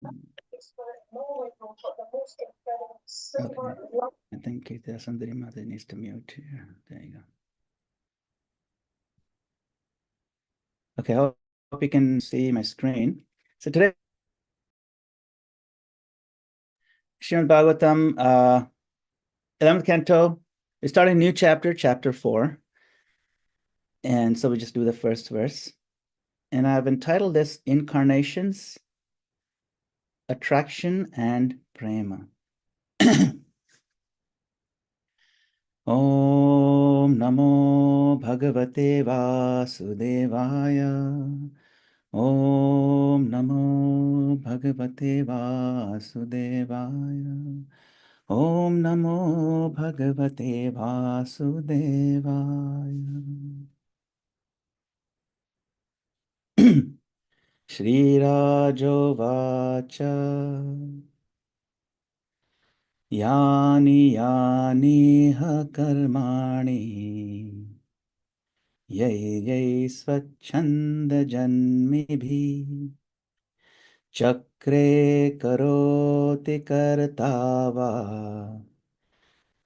Okay. I think Sundari Mata needs to mute here. There you go. Okay, I hope you can see my screen. So today, Srimad Bhagavatam, 11th canto, we're starting a new chapter, chapter 4. And so we just do the first verse. And I've entitled this Incarnations, Attraction, and Prema. Om Namo Bhagavate Vasudevaya. Om Namo Bhagavate Vasudevaya. Om Namo Bhagavate Vasudevaya. Shri Rajo Vacha Yani Yani Ha Karmani Yai Yai Swachhanda Janmibhi Chakre Karoti Kartava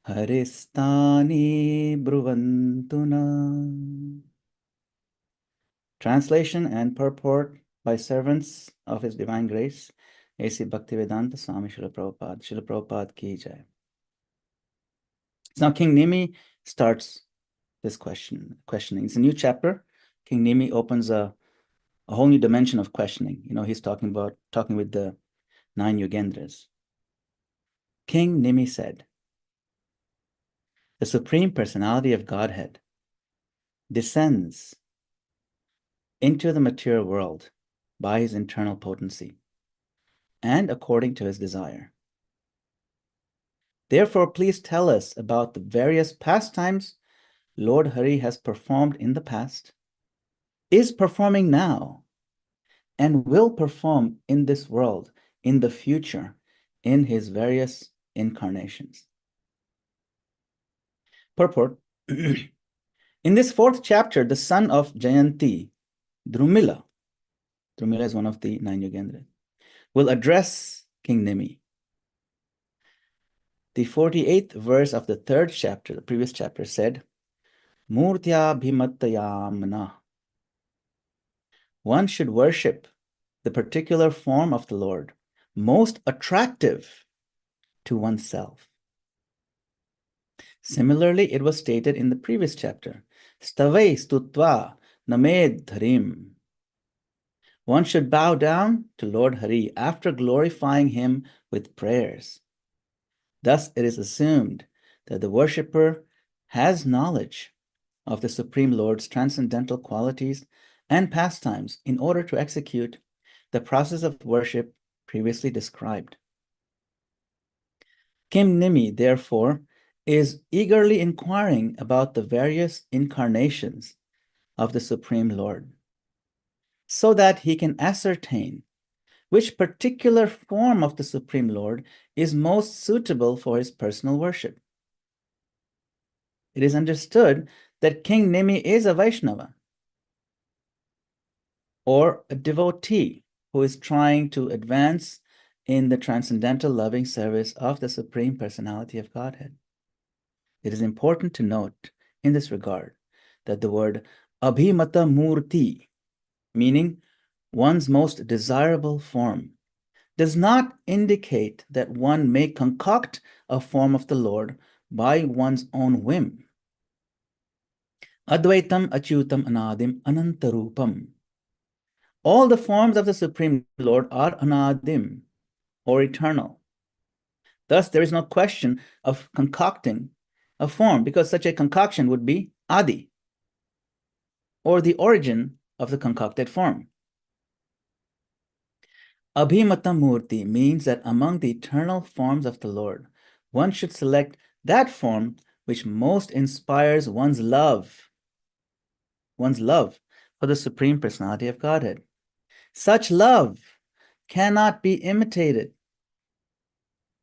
Haristani Bruvantuna. Translation and purport by servants of His Divine Grace, A.C. Bhaktivedanta Swami Srila Prabhupada. Srila Prabhupada ki jai. So now King Nimi starts this questioning. It's a new chapter. King Nimi opens a whole new dimension of questioning. You know, he's talking with the 9 Yogendras. King Nimi said, the Supreme Personality of Godhead descends into the material world by His internal potency and according to His desire. Therefore, please tell us about the various pastimes Lord Hari has performed in the past, is performing now, and will perform in this world in the future in His various incarnations. Purport. In this 4th chapter, the son of Jayanti, Drumila is one of the 9 Yogendras, will address King Nimi. The 48th verse of the 3rd chapter, the previous chapter, said, Murtya bhimattayamana. One should worship the particular form of the Lord, most attractive to oneself. Similarly, it was stated in the previous chapter, Stavai stutva named dharim. One should bow down to Lord Hari after glorifying Him with prayers. Thus, it is assumed that the worshipper has knowledge of the Supreme Lord's transcendental qualities and pastimes in order to execute the process of worship previously described. King Nimi, therefore, is eagerly inquiring about the various incarnations of the Supreme Lord, so that he can ascertain which particular form of the Supreme Lord is most suitable for his personal worship. It is understood that King Nimi is a Vaishnava, or a devotee who is trying to advance in the transcendental loving service of the Supreme Personality of Godhead. It is important to note in this regard that the word Abhimata Murti, meaning one's most desirable form, does not indicate that one may concoct a form of the Lord by one's own whim. Advaitam Achyutam Anadim Anantarupam. All the forms of the Supreme Lord are anadim, or eternal. Thus, there is no question of concocting a form, because such a concoction would be adi, or the origin of the concocted form. Abhimata Murti means that among the eternal forms of the Lord, one should select that form which most inspires one's love for the Supreme Personality of Godhead. Such love cannot be imitated,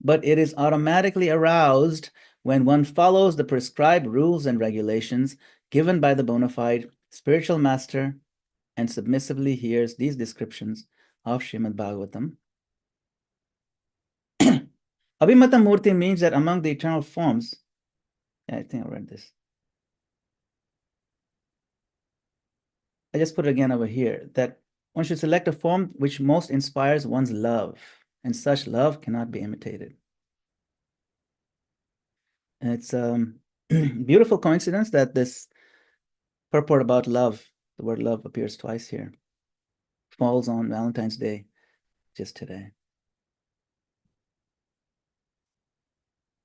but it is automatically aroused when one follows the prescribed rules and regulations given by the bona fide spiritual master and submissively hears these descriptions of Srimad Bhagavatam Abhimata Murti means that among the eternal forms, yeah, I think I read this. I just put it again over here, that one should select a form which most inspires one's love, and such love cannot be imitated. And it's a beautiful coincidence that this purport about love, the word love appears twice here, falls on Valentine's Day, just today.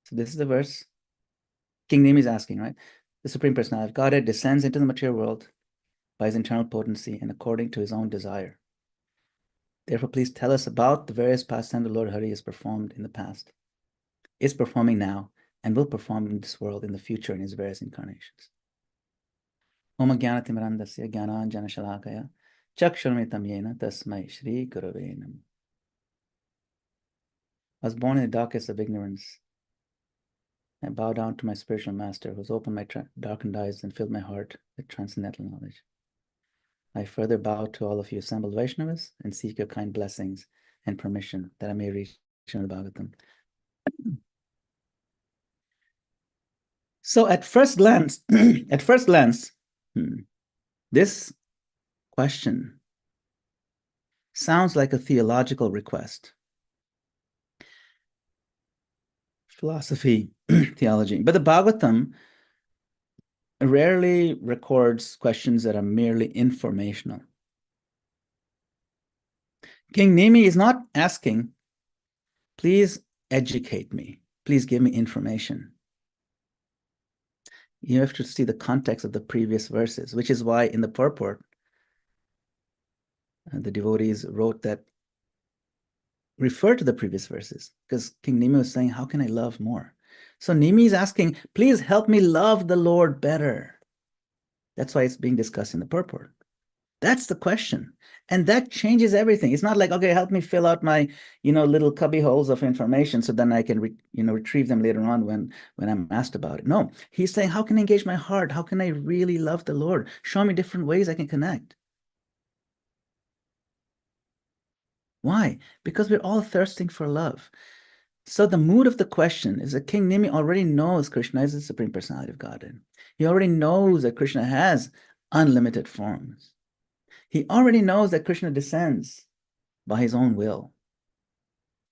So this is the verse. King Nemi is asking, right? The Supreme Personality of Godhead descends into the material world by his internal potency and according to his own desire. Therefore, please tell us about the various pastimes the Lord Hari has performed in the past, is performing now, and will perform in this world in the future in his various incarnations. Om Jnanatimrandasya Jnananjana Shalakaya Chakshurmitam Yena Tasmai Shri Gurave Namah. I was born in the darkest of ignorance. I bow down to my spiritual master who has opened my darkened eyes and filled my heart with transcendental knowledge. I further bow to all of you assembled Vaishnavas and seek your kind blessings and permission that I may reach Srimad Bhagavatam. So at first glance, this question sounds like a theological request. Philosophy, theology. But the Bhagavatam rarely records questions that are merely informational. King Nemi is not asking, please educate me, please give me information. You have to see the context of the previous verses, which is why in the purport, the devotees wrote that refer to the previous verses, because King Nemi was saying, how can I love more? So Nemi is asking, please help me love the Lord better. That's why it's being discussed in the purport. That's the question. And that changes everything. It's not like, okay, help me fill out my, little cubby holes of information so then I can, retrieve them later on when I'm asked about it. No, he's saying, how can I engage my heart? How can I really love the Lord? Show me different ways I can connect. Why? Because we're all thirsting for love. So the mood of the question is that King Nimi already knows Krishna is the Supreme Personality of Godhead. He already knows that Krishna has unlimited forms. He already knows that Krishna descends by his own will.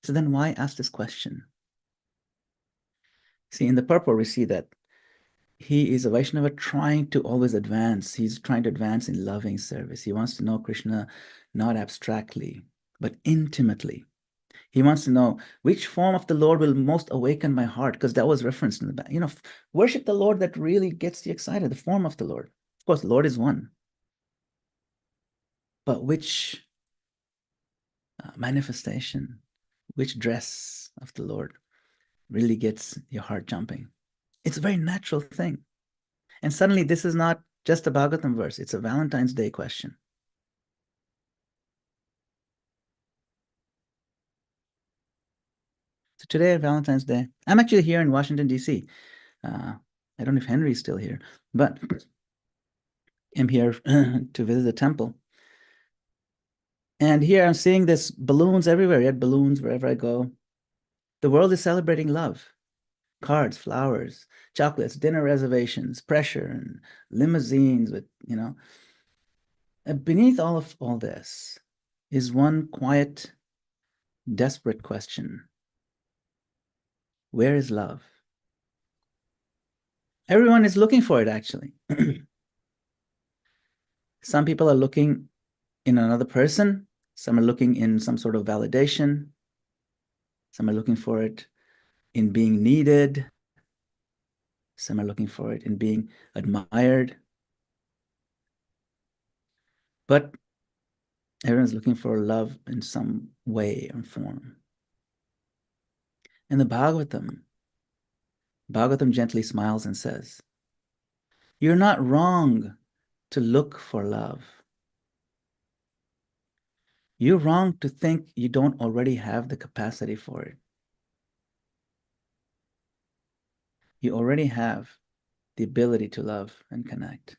So then why ask this question? See, in the purport, we see that he is a Vaishnava trying to always advance. He's trying to advance in loving service. He wants to know Krishna not abstractly, but intimately. He wants to know which form of the Lord will most awaken my heart, because that was referenced in the back. Worship the Lord that really gets you excited, the form of the Lord. Of course, the Lord is one. But which manifestation, which dress of the Lord really gets your heart jumping? It's a very natural thing. And suddenly this is not just a Bhagavatam verse, it's a Valentine's Day question. So today, Valentine's Day, I'm actually here in Washington, D.C. I don't know if Henry's still here, but I'm here to visit the temple. And here I'm seeing this balloons everywhere. You had balloons wherever I go. The world is celebrating love. Cards, flowers, chocolates, dinner reservations, pressure, and limousines with, beneath all this is one quiet, desperate question. Where is love? Everyone is looking for it, actually. Some people are looking in another person. Some are looking in some sort of validation. Some are looking for it in being needed. Some are looking for it in being admired. But everyone's looking for love in some way or form. And the Bhagavatam gently smiles and says, you're not wrong to look for love. You're wrong to think you don't already have the capacity for it. You already have the ability to love and connect.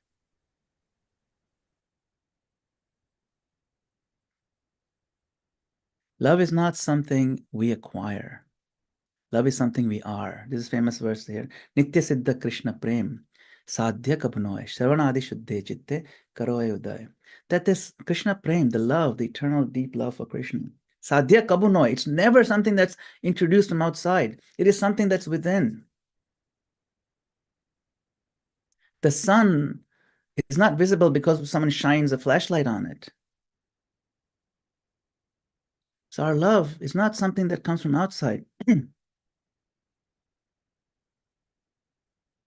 Love is not something we acquire. Love is something we are. This is famous verse here. Nitya Siddha Krishna Prem Sadhya Kabhunoy Shravanadi Shuddhe Chitte Karoy Uday. That is Krishna Prem, the love, the eternal deep love for Krishna. Sadhya Kabhunoy. It's never something that's introduced from outside. It is something that's within. The sun is not visible because someone shines a flashlight on it. So our love is not something that comes from outside.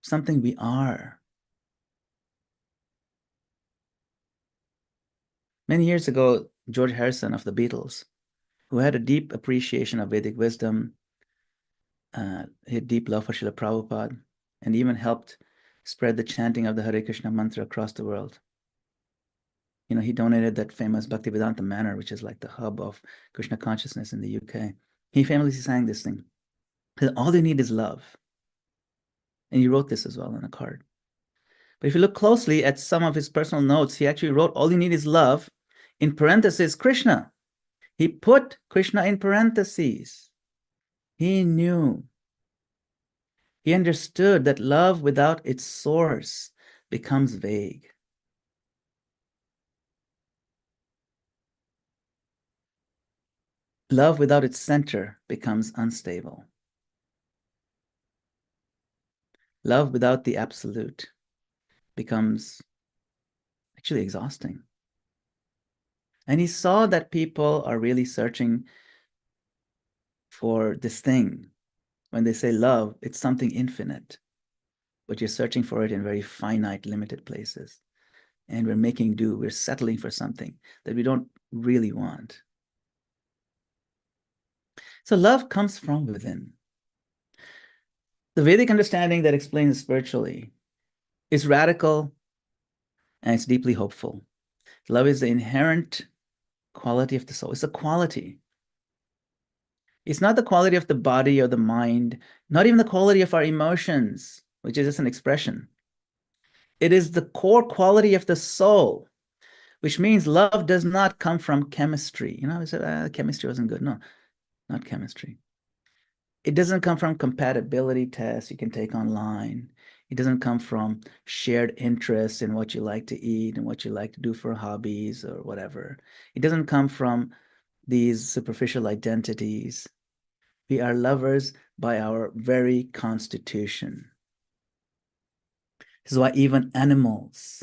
Something we are. Many years ago, George Harrison of the Beatles, who had a deep appreciation of Vedic wisdom, he had deep love for Srila Prabhupada, and even helped spread the chanting of the Hare Krishna mantra across the world. He donated that famous Bhaktivedanta Manor, which is like the hub of Krishna consciousness in the UK. He famously sang this thing. He said, all you need is love. And he wrote this as well on a card. But if you look closely at some of his personal notes, he actually wrote, all you need is love, in parentheses, Krishna. He put Krishna in parentheses. He knew. He understood that love without its source becomes vague. Love without its center becomes unstable. Love without the absolute becomes actually exhausting. And he saw that people are really searching for this thing. When they say love, it's something infinite, but you're searching for it in very finite, limited places. And we're making do, we're settling for something that we don't really want. So love comes from within. The Vedic understanding that explains spiritually is radical and it's deeply hopeful. Love is the inherent quality of the soul. It's a quality. It's not the quality of the body or the mind, not even the quality of our emotions, which is just an expression. It is the core quality of the soul, which means love does not come from chemistry. We said chemistry wasn't good. No, not chemistry. It doesn't come from compatibility tests you can take online. It doesn't come from shared interests in what you like to eat and what you like to do for hobbies or whatever. It doesn't come from these superficial identities. We are lovers by our very constitution. This is why even animals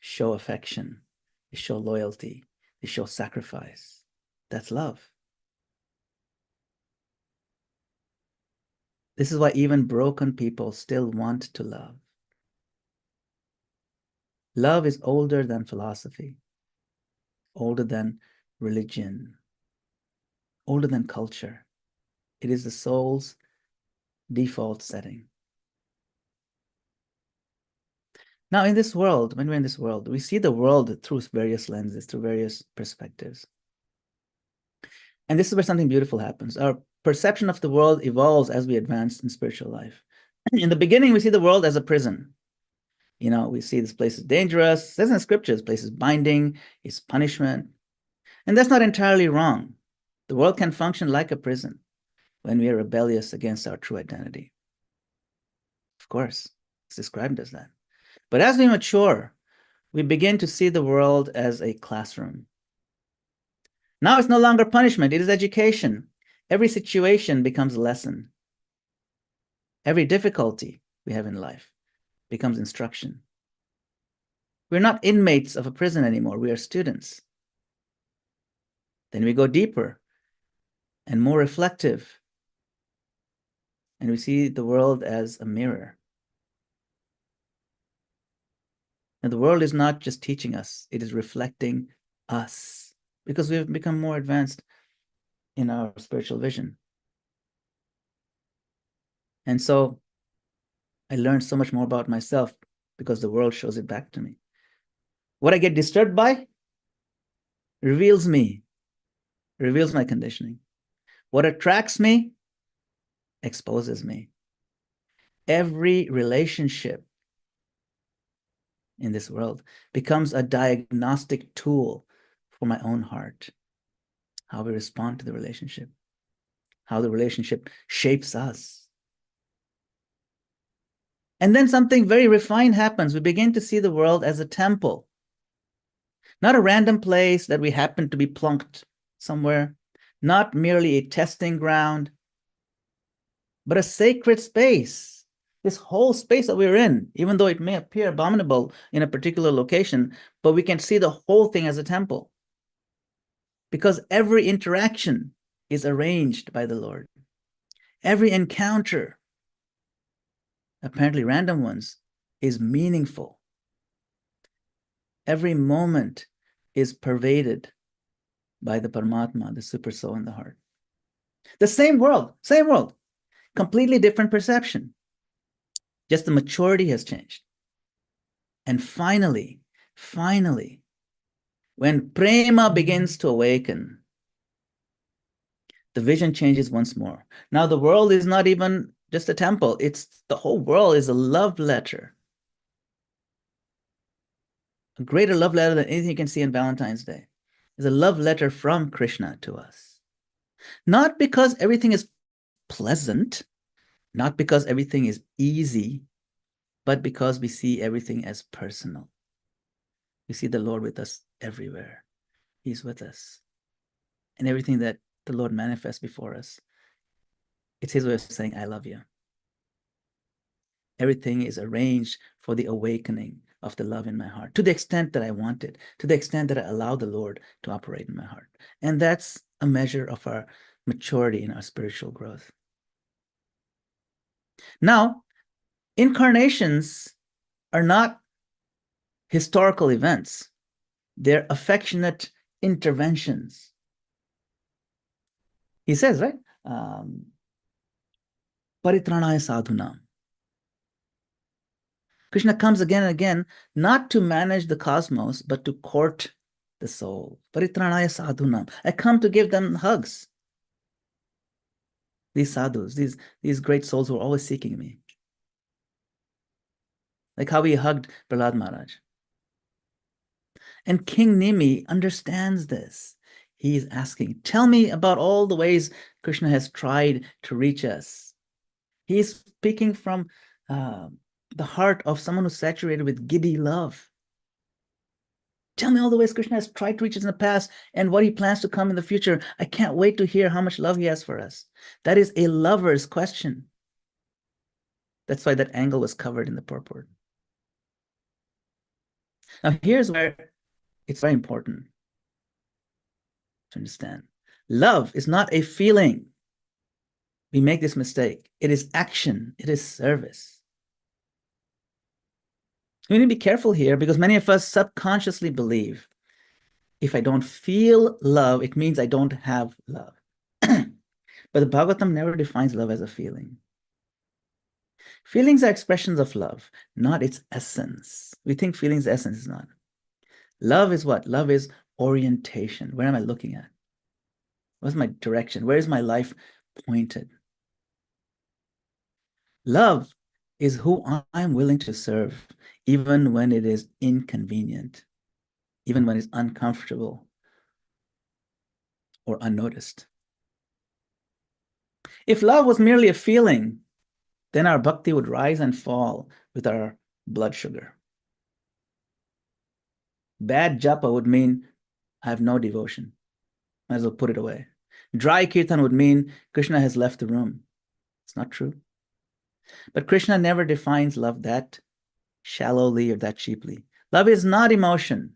show affection, they show loyalty, they show sacrifice. That's love. This is why even broken people still want to love. Love is older than philosophy, older than religion, older than culture. It is the soul's default setting. Now, in this world, when we're in this world, we see the world through various lenses, through various perspectives. And this is where something beautiful happens. Our perception of the world evolves as we advance in spiritual life. In the beginning, we see the world as a prison. We see this place is dangerous. It says in the scriptures, place is binding, it's punishment. And that's not entirely wrong. The world can function like a prison when we are rebellious against our true identity. Of course, it's described as that. But as we mature, we begin to see the world as a classroom. Now it's no longer punishment, it is education. Every situation becomes a lesson. Every difficulty we have in life becomes instruction. We're not inmates of a prison anymore, we are students. Then we go deeper and more reflective, and we see the world as a mirror. And the world is not just teaching us, it is reflecting us, because we've become more advanced in our spiritual vision. And so I learned so much more about myself because the world shows it back to me. What I get disturbed by reveals me, reveals my conditioning. What attracts me exposes me. Every relationship in this world becomes a diagnostic tool for my own heart, how we respond to the relationship, how the relationship shapes us. And then something very refined happens. We begin to see the world as a temple, not a random place that we happen to be plunked somewhere, not merely a testing ground, but a sacred space. This whole space that we're in, even though it may appear abominable in a particular location, but we can see the whole thing as a temple. Because every interaction is arranged by the Lord. Every encounter, apparently random ones, is meaningful. Every moment is pervaded by the Paramatma, the super soul in the heart. The same world, completely different perception. Just the maturity has changed. And finally, when Prema begins to awaken, the vision changes once more. Now the world is not even just a temple. The whole world is a love letter. A greater love letter than anything you can see on Valentine's Day. It's a love letter from Krishna to us. Not because everything is pleasant, not because everything is easy, but because we see everything as personal. We see the Lord with us everywhere. He's with us. And everything that the Lord manifests before us, it's his way of saying, I love you. Everything is arranged for the awakening of the love in my heart, to the extent that I want it, to the extent that I allow the Lord to operate in my heart. And that's a measure of our maturity in our spiritual growth. Now, incarnations are not historical events. They're affectionate interventions. He says, right? Paritranaya sadhunam. Krishna comes again and again, not to manage the cosmos, but to court the soul. Paritranaya sadhunam. I come to give them hugs. These sadhus, these great souls who are always seeking me. Like how he hugged Prahlad Maharaj. And King Nimi understands this. He is asking, tell me about all the ways Krishna has tried to reach us. He is speaking from the heart of someone who's saturated with giddy love. Tell me all the ways Krishna has tried to reach us in the past and what he plans to come in the future. I can't wait to hear how much love he has for us. That is a lover's question. That's why that angle was covered in the purport. Now, here's where it's very important to understand. Love is not a feeling. We make this mistake. It is action. It is service. We need to be careful here because many of us subconsciously believe if I don't feel love, it means I don't have love. But the Bhagavatam never defines love as a feeling. Feelings are expressions of love, not its essence. We think feelings' essence is not. Love is what? Love is orientation. Where am I looking at? What's my direction? Where is my life pointed? Love is who I'm willing to serve, even when it is inconvenient, even when it's uncomfortable or unnoticed. If love was merely a feeling, then our bhakti would rise and fall with our blood sugar. Bad japa would mean I have no devotion. Might as well put it away. Dry kirtan would mean Krishna has left the room. It's not true. But Krishna never defines love that shallowly or that cheaply. Love is not emotion.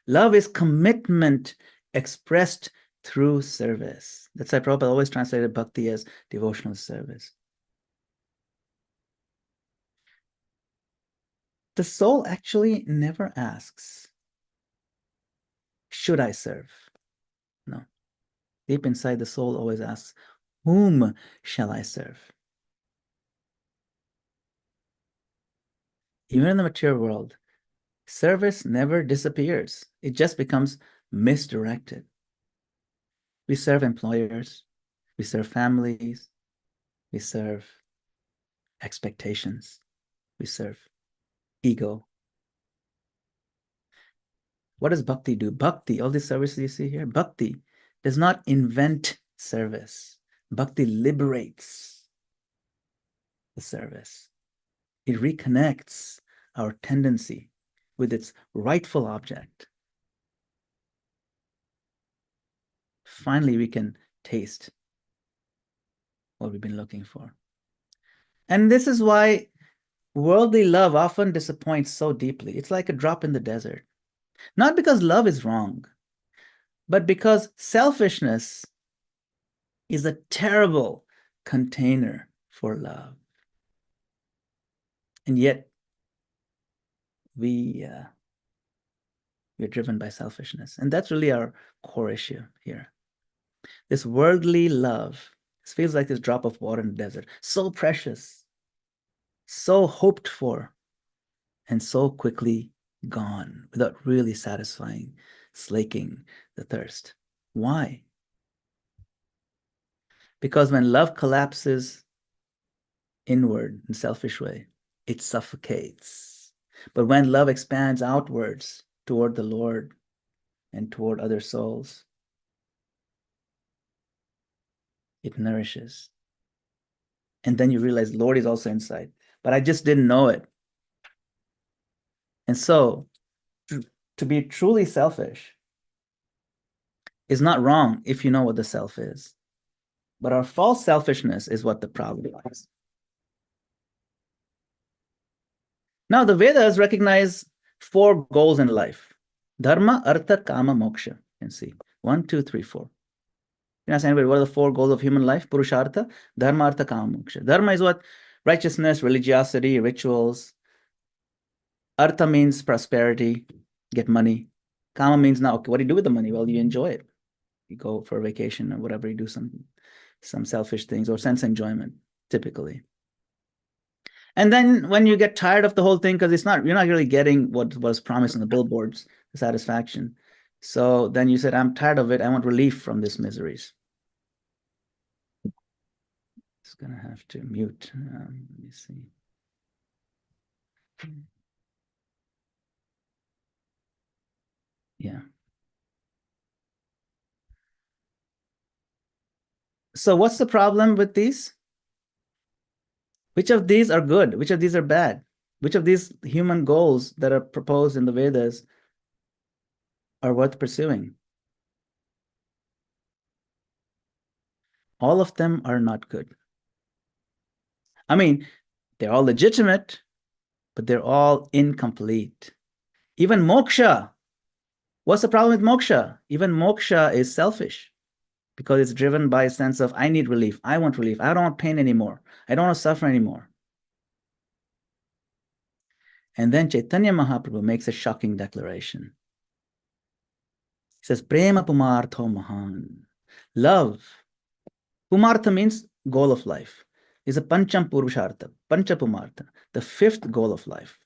Love is commitment expressed through service. That's why Prabhupada always translated bhakti as devotional service. The soul actually never asks, should I serve? No. Deep inside, the soul always asks, whom shall I serve? Even in the mature world, service never disappears. It just becomes misdirected. We serve employers, we serve families, we serve expectations, we serve ego. What does bhakti do? Bhakti, all these services you see here, bhakti does not invent service. Bhakti liberates the service. It reconnects our tendency with its rightful object. Finally, we can taste what we've been looking for. And this is why worldly love often disappoints so deeply. It's like a drop in the desert. Not because love is wrong, but because selfishness is a terrible container for love. And yet, we're driven by selfishness. And that's really our core issue here. This worldly love, this feels like this drop of water in the desert, so precious, so hoped for, and so quickly gone without really satisfying, slaking the thirst. Why? Because when love collapses inward in a selfish way, it suffocates. But when love expands outwards toward the Lord and toward other souls, it nourishes. And then you realize the Lord is also inside. But I just didn't know it. And so, to be truly selfish is not wrong if you know what the self is. But our false selfishness is what the problem is. Now, the Vedas recognize 4 goals in life. Dharma, Artha, Kama, Moksha. You can see 1, 2, 3, 4. You can ask anybody, what are the 4 goals of human life? Purushartha, Dharma, Artha, Kama, Moksha. Dharma is what? Righteousness, religiosity, rituals. Artha means prosperity, get money. Kama means now, okay, what do you do with the money? Well, you enjoy it. You go for a vacation or whatever, you do some selfish things or sense enjoyment, typically. And then when you get tired of the whole thing, because you're not really getting what was promised on the billboards, the satisfaction. So then you said, I'm tired of it. I want relief from these miseries. It's gonna have to mute. Let me see. Yeah. So what's the problem with these? Which of these are good? Which of these are bad? Which of these human goals that are proposed in the Vedas are worth pursuing? All of them are not good. I mean, they're all legitimate, but they're all incomplete. Even moksha. What's the problem with moksha? Even moksha is selfish because it's driven by a sense of, I need relief. I want relief. I don't want pain anymore. I don't want to suffer anymore. And then Chaitanya Mahaprabhu makes a shocking declaration. He says, Prema pumartho mahan. Love. Pumartha means goal of life. Is a pancham purushartha, pancha pumartha, the 5th goal of life,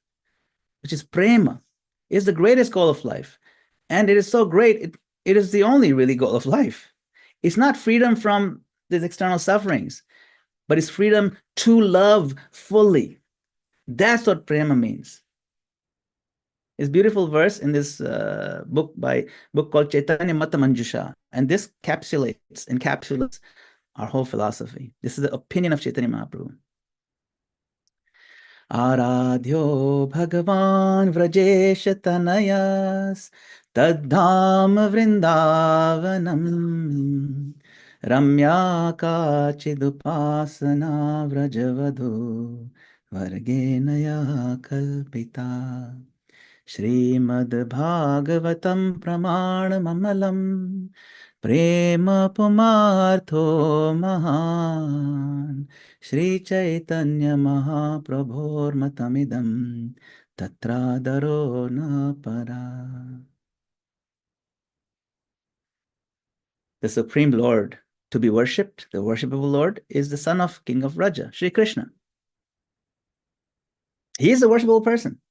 which is prema, is the greatest goal of life. And it is so great, it is the only really goal of life. It's not freedom from these external sufferings, but it's freedom to love fully. That's what prema means. It's a beautiful verse in this book called Chaitanya Mata Manjusha. And this encapsulates our whole philosophy. This is the opinion of Chaitanya Mahaprabhu. Aradhyo Bhagavan Vrajesha Tanayas Tadham Vrindavanam Ramya Kachidupasana Vrajavadhu Vargenaya Kalpita Srimad Bhagavatam Pramana Mamalam Prema Pumartho Mahan Shri Chaitanya Mahaprabhor Matamidam Tatradaro na para. The Supreme Lord to be worshipped, the worshipable Lord, is the son of King of Raja, Shri Krishna. He is a worshipable person.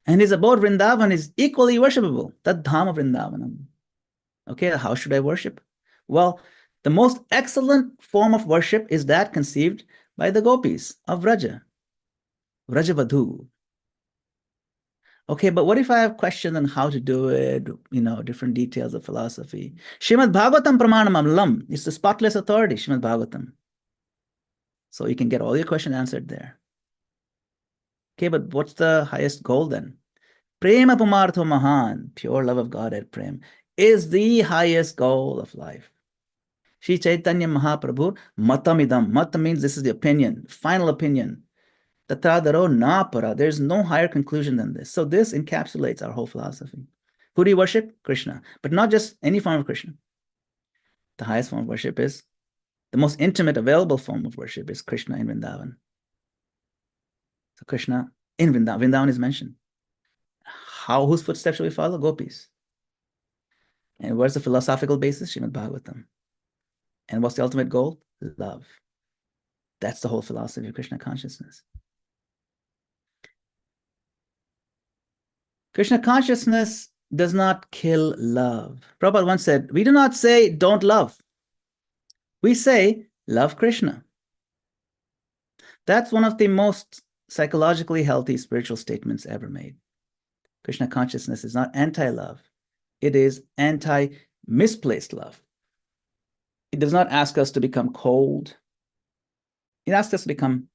And his abode Vrindavan is equally worshipable, Tad Dhama Vrindavanam. Okay, how should I worship? Well, the most excellent form of worship is that conceived by the gopis of Vraja, Vrajavadhu. Okay, but what if I have questions on how to do it, different details of philosophy? Srimad Bhagavatam Pramanam Amlam. It's the spotless authority, Srimad Bhagavatam. So you can get all your questions answered there. Okay, but what's the highest goal then? Prema Pumartho Mahan, pure love of God at Prem, is the highest goal of life. Sri Chaitanya Mahaprabhu, Matamidam. Mata means this is the opinion, final opinion. Tatradaro na para. There's no higher conclusion than this. So this encapsulates our whole philosophy. Who do you worship? Krishna. But not just any form of Krishna. The highest form of worship is, the most intimate available form of worship is Krishna in Vrindavan. So Krishna in Vrindavan. Vrindavan is mentioned. Whose footsteps shall we follow? Gopis. And where's the philosophical basis? Srimad Bhagavatam. And what's the ultimate goal? Love. That's the whole philosophy of Krishna consciousness. Krishna consciousness does not kill love. Prabhupada once said, we do not say don't love. We say love Krishna. That's one of the most psychologically healthy spiritual statements ever made. Krishna consciousness is not anti-love. It is anti-misplaced love. It does not ask us to become cold. It asks us to become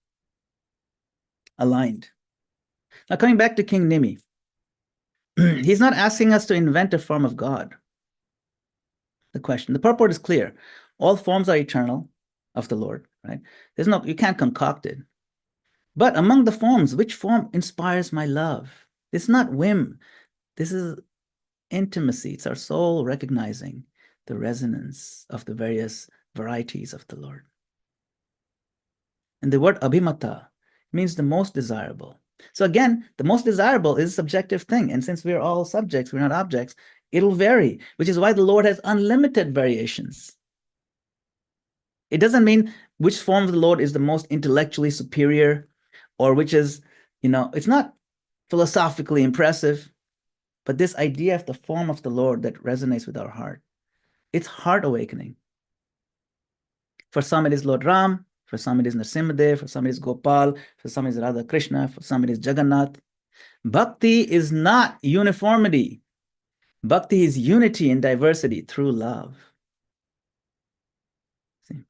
aligned. Now, coming back to King Nimi, he's not asking us to invent a form of God. The purport is clear. All forms are eternal of the Lord, right? You can't concoct it. But among the forms, which form inspires my love? It's not whim. This is intimacy. It's our soul recognizing the resonance of the various varieties of the Lord. And the word abhimata means the most desirable. So again, the most desirable is a subjective thing. And since we're all subjects, we're not objects, it'll vary, which is why the Lord has unlimited variations. It doesn't mean which form of the Lord is the most intellectually superior, or which is, it's not philosophically impressive, but this idea of the form of the Lord that resonates with our heart. It's heart awakening. For some, it is Lord Ram. For some, it is Nrsimhadev. For some, it is Gopal. For some, it is Radha Krishna. For some, it is Jagannath. Bhakti is not uniformity. Bhakti is unity in diversity through love. See?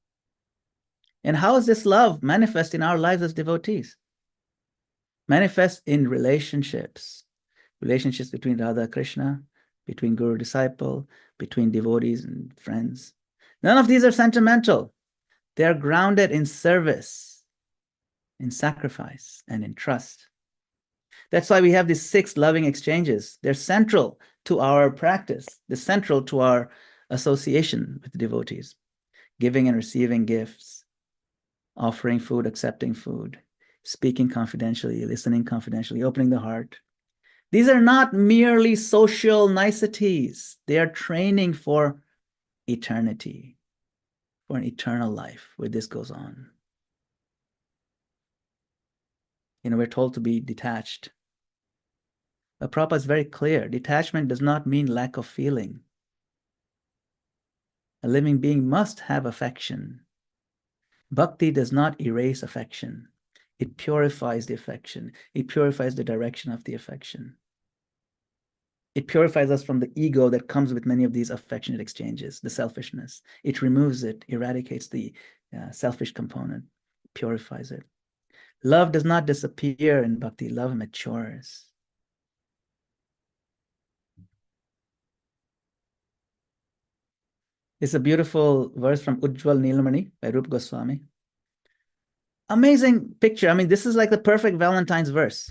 And how is this love manifest in our lives as devotees? Manifest in relationships between Radha Krishna, between Guru disciple, between devotees and friends. None of these are sentimental. They are grounded in service, in sacrifice, and in trust. That's why we have these 6 loving exchanges. They're central to our practice. They're central to our association with the devotees. Giving and receiving gifts, offering food, accepting food, speaking confidentially, listening confidentially, opening the heart. These are not merely social niceties. They are training for eternity, for an eternal life where this goes on. We're told to be detached. But Prabhupada is very clear. Detachment does not mean lack of feeling. A living being must have affection. Bhakti does not erase affection. It purifies the affection. It purifies the direction of the affection. It purifies us from the ego that comes with many of these affectionate exchanges, the selfishness. It removes it, eradicates the selfish component, purifies it. Love does not disappear in bhakti. Love matures. It's a beautiful verse from Ujjwal Neelamani by Rupa Goswami. Amazing picture. This is like the perfect Valentine's verse.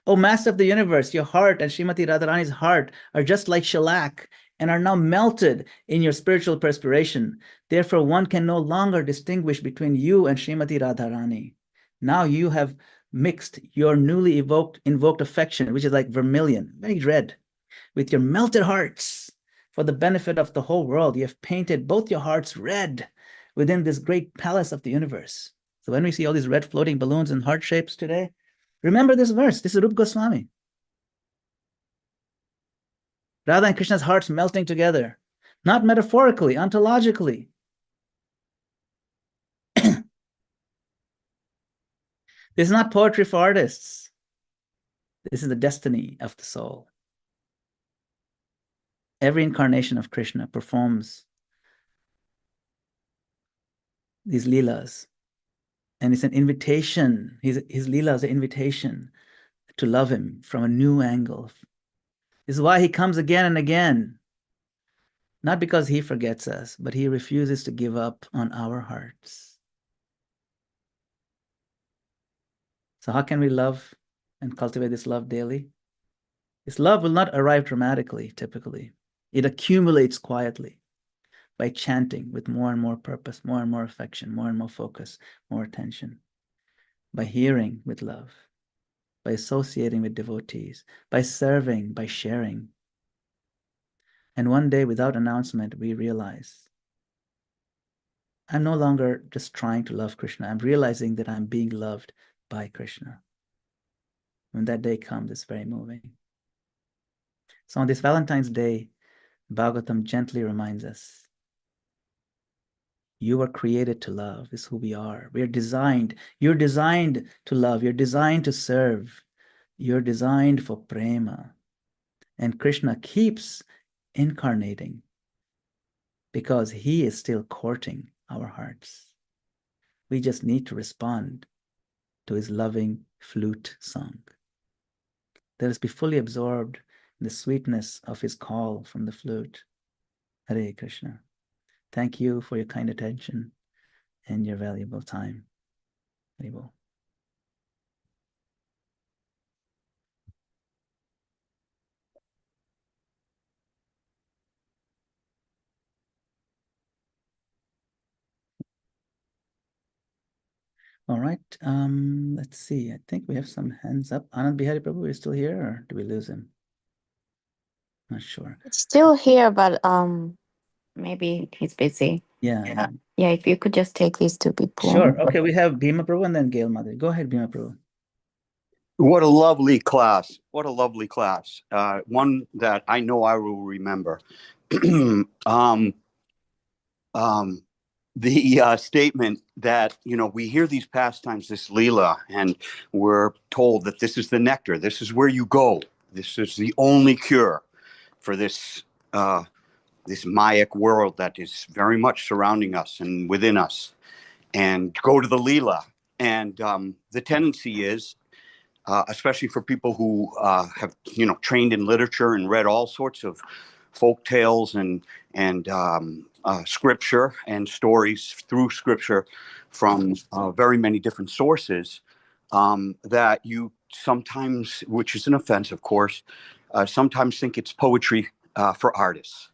Oh, Master of the universe, your heart and Srimati Radharani's heart are just like shellac and are now melted in your spiritual perspiration. Therefore, one can no longer distinguish between you and Srimati Radharani. Now you have mixed your newly invoked affection, which is like vermilion, very red, with your melted hearts. For the benefit of the whole world, you have painted both your hearts red within this great palace of the universe. So when we see all these red floating balloons in heart shapes today, remember this verse. This is Rupa Goswami. Radha and Krishna's hearts melting together, not metaphorically, ontologically. This is not poetry for artists. This is the destiny of the soul. Every incarnation of Krishna performs these leelas. And it's an invitation. His leela is an invitation to love him from a new angle. This is why he comes again and again. Not because he forgets us, but he refuses to give up on our hearts. So how can we love and cultivate this love daily? This love will not arrive dramatically, typically. It accumulates quietly by chanting with more and more purpose, more and more affection, more and more focus, more attention, by hearing with love, by associating with devotees, by serving, by sharing. And one day, without announcement, we realize, I'm no longer just trying to love Krishna. I'm realizing that I'm being loved by Krishna. When that day comes, it's very moving. So on this Valentine's Day, Bhagavatam gently reminds us, you are created to love. This is who we are. We're designed. You're designed to love. You're designed to serve. You're designed for Prema. And Krishna keeps incarnating because he is still courting our hearts. We just need to respond to his loving flute song. Let us be fully absorbed in the sweetness of his call from the flute. Hare Krishna. Thank you for your kind attention and your valuable time. Hare Bol. All right. Let's see. I think we have some hands up. Anand Bihari Prabhu is still here, or do we lose him? Not sure. It's still here, but maybe he's busy. Yeah. Yeah, if you could just take these two people. Sure. Okay, we have Bhima Prabhu and then Gail Mother. Go ahead, Bhima Prabhu. What a lovely class. What a lovely class. One that I know I will remember. The statement that, we hear these pastimes, this Leela, and we're told that this is the nectar. This is where you go. This is the only cure for this Mayic world that is very much surrounding us and within us. And go to the Leela. And the tendency is, especially for people who have, trained in literature and read all sorts of folk tales and scripture and stories through scripture from very many different sources, that you sometimes, which is an offense, of course, sometimes think it's poetry for artists.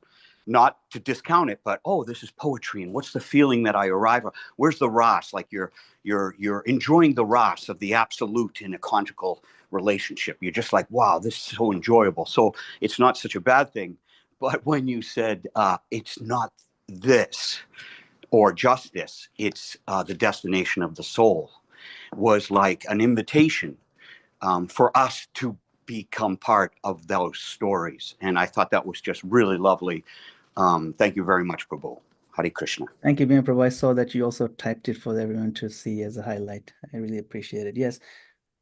Not to discount it, but this is poetry, and what's the feeling that I arrive at? Where's the ras? Like you're enjoying the ras of the absolute in a conjugal relationship. You're just like, wow, this is so enjoyable. So it's not such a bad thing. But when you said it's not this or just this, it's the destination of the soul, was like an invitation for us to become part of those stories. And I thought that was just really lovely. Thank you very much, Prabhu. Hare Krishna. Thank you, Bhima Prabhu. I saw that you also typed it for everyone to see as a highlight. I really appreciate it. Yes,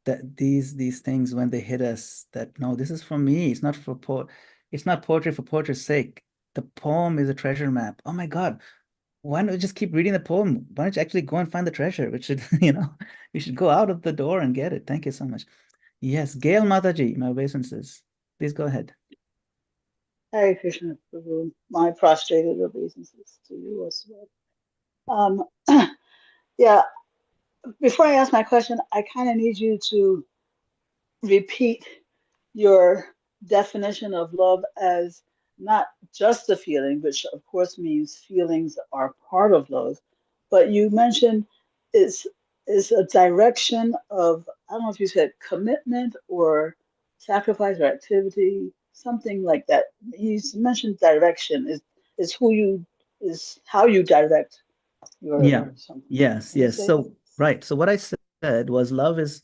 that these things, when they hit us, that no, this is for me. It's not for it's not poetry for poetry's sake. The poem is a treasure map. Oh my God. Why don't we just keep reading the poem? Why don't you actually go and find the treasure? Which should, we should go out of the door and get it. Thank you so much. Yes, Gail Mataji, my obeisances. Please go ahead. Hare Krishna, Prabhu. My prostrated obeisances to you as well. Yeah, before I ask my question, I kind of need you to repeat your definition of love as not just a feeling, which of course means feelings are part of love, but you mentioned is a direction of, I don't know if you said commitment or sacrifice or activity, something like that. You mentioned direction is how you direct your something. Yes. So right. So what I said was love is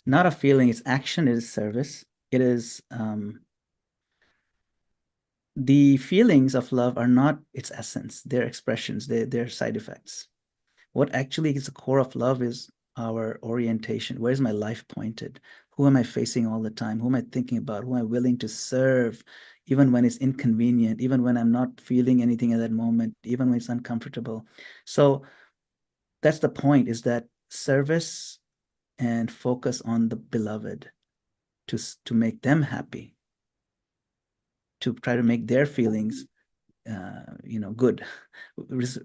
not a feeling, it's action, it is service. It is the feelings of love are not its essence, they're expressions, they're side effects. What actually is the core of love is our orientation. Where's my life pointed? Who am I facing all the time? Who am I thinking about? Who am I willing to serve, even when it's inconvenient, even when I'm not feeling anything at that moment, even when it's uncomfortable? So that's the point, is that service and focus on the beloved to make them happy, to try to make their feelings good.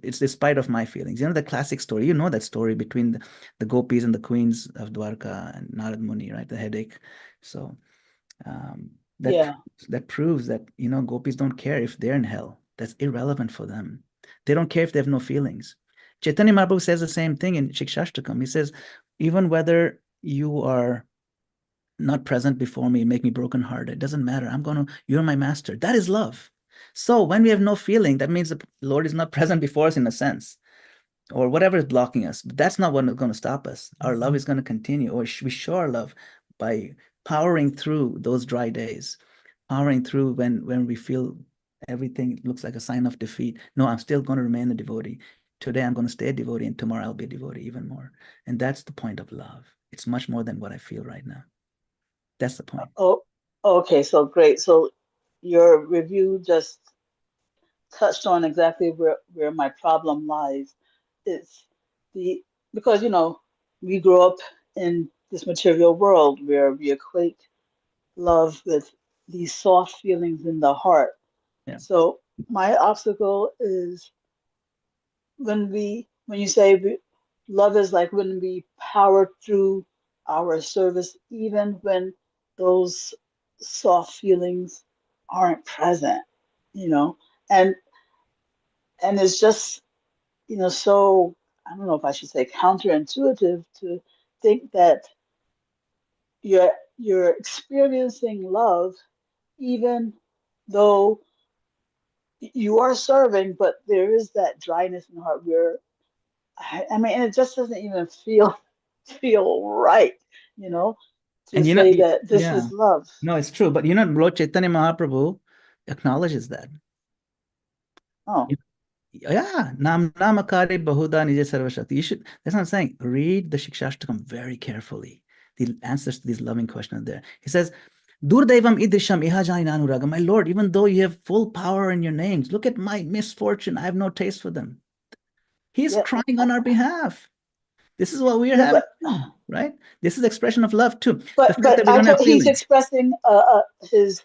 It's despite of my feelings. The classic story, that story between the gopis and the queens of Dwarka and Narad Muni, right? The headache. So that proves that, gopis don't care if they're in hell. That's irrelevant for them. They don't care if they have no feelings. Chaitanya Mahaprabhu says the same thing in Shikshashtakam. He says, even whether you are not present before me, make me brokenhearted, it doesn't matter. You're my master. That is love. So when we have no feeling, that means the Lord is not present before us in a sense, or whatever is blocking us. But that's not what is going to stop us. Our love is going to continue, or we show our love by powering through those dry days, powering through when we feel everything looks like a sign of defeat. No, I'm still going to remain a devotee. Today I'm going to stay a devotee, and tomorrow I'll be a devotee even more. And that's the point of love. It's much more than what I feel right now. That's the point. Oh, okay. So great. So your review just touched on exactly where my problem lies. It's because we grow up in this material world where we equate love with these soft feelings in the heart. Yeah. So my obstacle is when you say love is like when we power through our service, even when those soft feelings aren't present, and it's just, so I don't know if I should say counterintuitive to think that you're experiencing love even though you are serving, but there is that dryness in the heart where I mean, and it just doesn't even feel right, to And say that this is love. No, it's true. But Lord Chaitanya Mahaprabhu acknowledges that. Oh. Yeah, namakari bahuda nija sarvashakti. That's what I'm saying. Read the Shikshashtakam very carefully. The answers to these loving questions there. He says, Durdaivam idrisham ihajani nanuraga. My Lord, even though you have full power in your names, look at my misfortune. I have no taste for them. He's crying on our behalf. This is what we are having, right? This is expression of love too. But I thought he's expressing his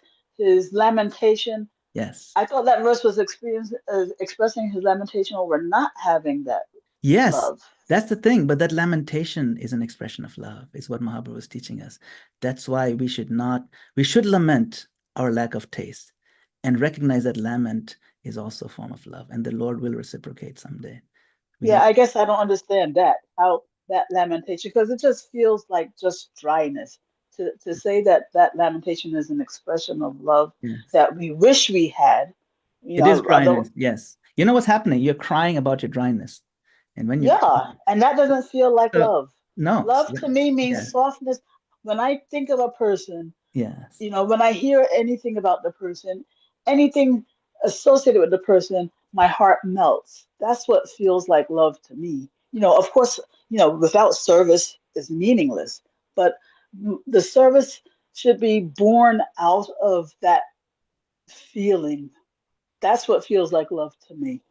lamentation. Yes. I thought that verse was expressing his lamentation over not having that. Yes, love. That's the thing. But that lamentation is an expression of love. Is what Mahaprabhu is teaching us. That's why we should lament our lack of taste and recognize that lament is also a form of love, and the Lord will reciprocate someday. I guess I don't understand how that lamentation, because it just feels like just dryness. To say that lamentation is an expression of love that we wish we had. It is dryness, yes. You know what's happening? You're crying about your dryness. And when you and that doesn't feel like love. No. Love to me means softness. When I think of a person, yes, when I hear anything about the person, anything associated with the person, my heart melts. That's what feels like love to me. Of course, without service is meaningless, but the service should be born out of that feeling. That's what feels like love to me.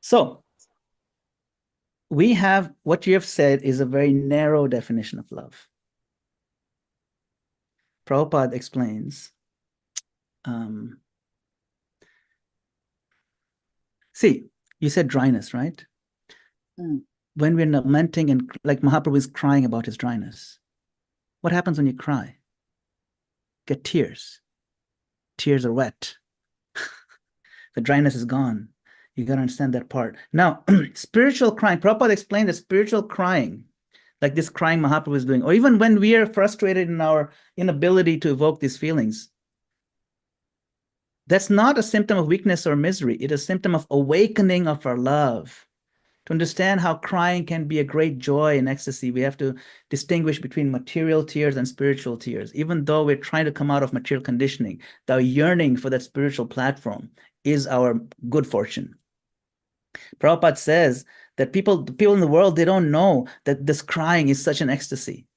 So we have, what you have said is a very narrow definition of love. Prabhupada explains, see, you said dryness, right? When we're lamenting and like Mahaprabhu is crying about his dryness, what happens when you cry? Get tears. Tears are wet. The dryness is gone. You got to understand that part. Now, spiritual crying, Prabhupada explained that spiritual crying, like this crying Mahaprabhu is doing, or even when we are frustrated in our inability to evoke these feelings, that's not a symptom of weakness or misery. It is a symptom of awakening of our love. To understand how crying can be a great joy and ecstasy, we have to distinguish between material tears and spiritual tears. Even though we're trying to come out of material conditioning, the yearning for that spiritual platform is our good fortune. Prabhupada says that people in the world, they don't know that this crying is such an ecstasy.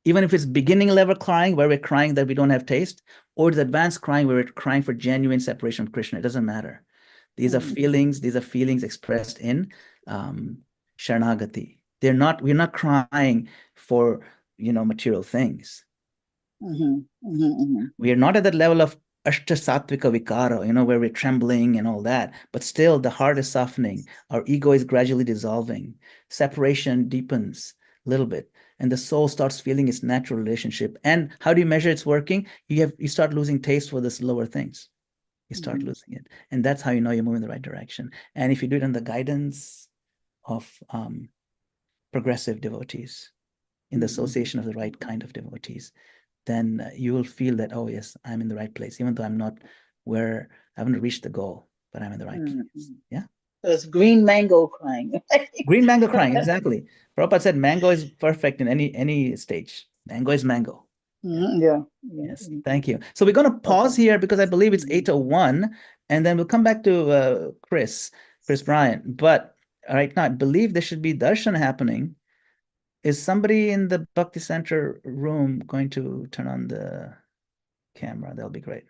Even if it's beginning level crying, where we're crying that we don't have taste, or it's advanced crying where we're crying for genuine separation from Krishna, it doesn't matter. These are feelings expressed in Sharanagati. We're not crying for, material things. We are not at that level of Ashta Sattvika Vikara, where we're trembling and all that, but still the heart is softening. Our ego is gradually dissolving. Separation deepens a little bit, and the soul starts feeling its natural relationship. And how do you measure it's working? You start losing taste for the lower things. You start losing it. And that's how you know you're moving in the right direction. And if you do it under the guidance of progressive devotees, in the association of the right kind of devotees, then you will feel that, oh yes, I'm in the right place, even though I'm not where I haven't reached the goal, but I'm in the right place. Yeah. So it's green mango crying. Green mango crying, exactly. Prabhupada said mango is perfect in any stage. Mango is mango. Yeah. Yes, thank you. So we're going to pause here because I believe it's 8:01, and then we'll come back to Chris Bryant. But right now, I believe there should be darshan happening. Is somebody in the Bhakti Center room going to turn on the camera? That'll be great.